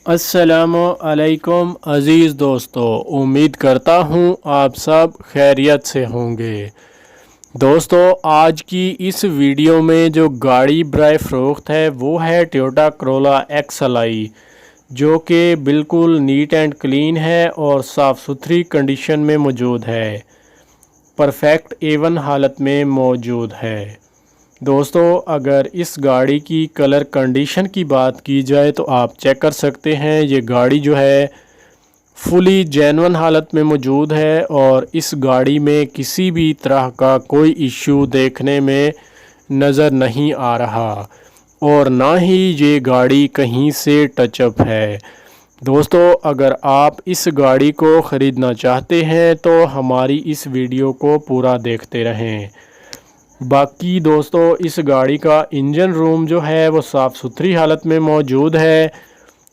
अस्सलामु अलैकुम अज़ीज़ दोस्तों, उम्मीद करता हूँ आप सब खैरियत से होंगे। दोस्तों, आज की इस वीडियो में जो गाड़ी बराए फ़रोख्त है वो है टोयोटा करोला XLI, जो कि बिल्कुल नीट एंड क्लीन है और साफ़ सुथरी कंडीशन में मौजूद है, परफेक्ट A1 हालत में मौजूद है। दोस्तों, अगर इस गाड़ी की कलर कंडीशन की बात की जाए तो आप चेक कर सकते हैं, ये गाड़ी जो है फुली जेन्युइन हालत में मौजूद है और इस गाड़ी में किसी भी तरह का कोई इश्यू देखने में नज़र नहीं आ रहा और ना ही ये गाड़ी कहीं से टचअप है। दोस्तों, अगर आप इस गाड़ी को ख़रीदना चाहते हैं तो हमारी इस वीडियो को पूरा देखते रहें। बाकी दोस्तों, इस गाड़ी का इंजन रूम जो है वो साफ़ सुथरी हालत में मौजूद है।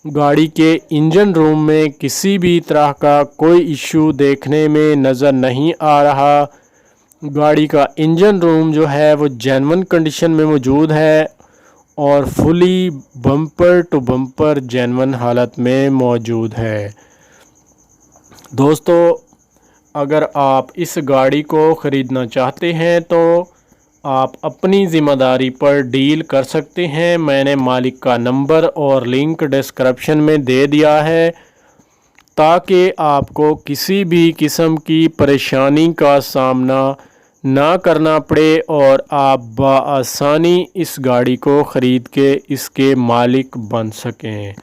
गाड़ी के इंजन रूम में किसी भी तरह का कोई इश्यू देखने में नज़र नहीं आ रहा। गाड़ी का इंजन रूम जो है वो जेन्युइन कंडीशन में मौजूद है और fully bumper to bumper genuine हालत में मौजूद है। दोस्तों, अगर आप इस गाड़ी को ख़रीदना चाहते हैं तो आप अपनी ज़िम्मेदारी पर डील कर सकते हैं। मैंने मालिक का नंबर और लिंक डिस्क्रिप्शन में दे दिया है ताकि आपको किसी भी किस्म की परेशानी का सामना ना करना पड़े और आप बआसानी इस गाड़ी को ख़रीद के इसके मालिक बन सकें।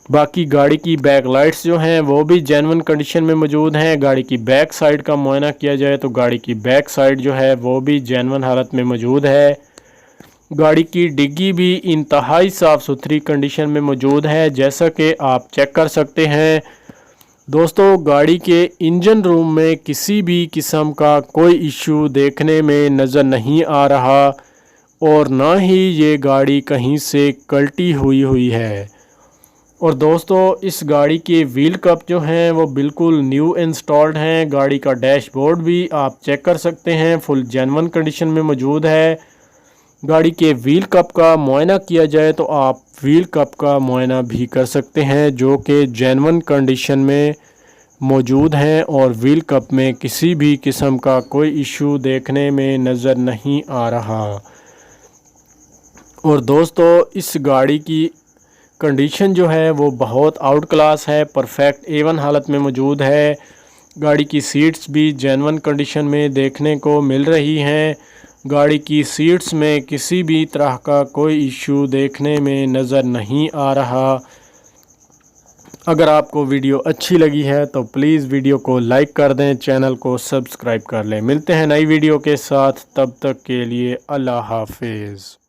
बाकी गाड़ी की बैक लाइट्स जो हैं वो भी जेन्युइन कंडीशन में मौजूद हैं। गाड़ी की बैक साइड का मुआयना किया जाए तो गाड़ी की बैक साइड जो है वो भी जेन्युइन हालत में मौजूद है। गाड़ी की डिग्गी भी इंतहाई साफ़ सुथरी कंडीशन में मौजूद है, जैसा कि आप चेक कर सकते हैं। दोस्तों, गाड़ी के इंजन रूम में किसी भी किस्म का कोई इशू देखने में नज़र नहीं आ रहा और ना ही ये गाड़ी कहीं से कल्टी हुई है। और दोस्तों, इस गाड़ी के व्हील कप जो हैं वो बिल्कुल न्यू इंस्टॉल्ड हैं। गाड़ी का डैशबोर्ड भी आप चेक कर सकते हैं, फुल जेन्युइन कंडीशन में मौजूद है। गाड़ी के व्हील कप का मुआयना किया जाए तो आप व्हील कप का मुआयना भी कर सकते हैं, जो कि जेन्युइन कंडीशन में मौजूद हैं और व्हील कप में किसी भी किस्म का कोई इशू देखने में नज़र नहीं आ रहा। और दोस्तों, इस गाड़ी की कंडीशन जो है वो बहुत आउट क्लास है, परफेक्ट A1 हालत में मौजूद है। गाड़ी की सीट्स भी जेन्युइन कंडीशन में देखने को मिल रही हैं। गाड़ी की सीट्स में किसी भी तरह का कोई इशू देखने में नज़र नहीं आ रहा। अगर आपको वीडियो अच्छी लगी है तो प्लीज़ वीडियो को लाइक कर दें, चैनल को सब्सक्राइब कर लें। मिलते हैं नई वीडियो के साथ, तब तक के लिए अल्लाह हाफिज़।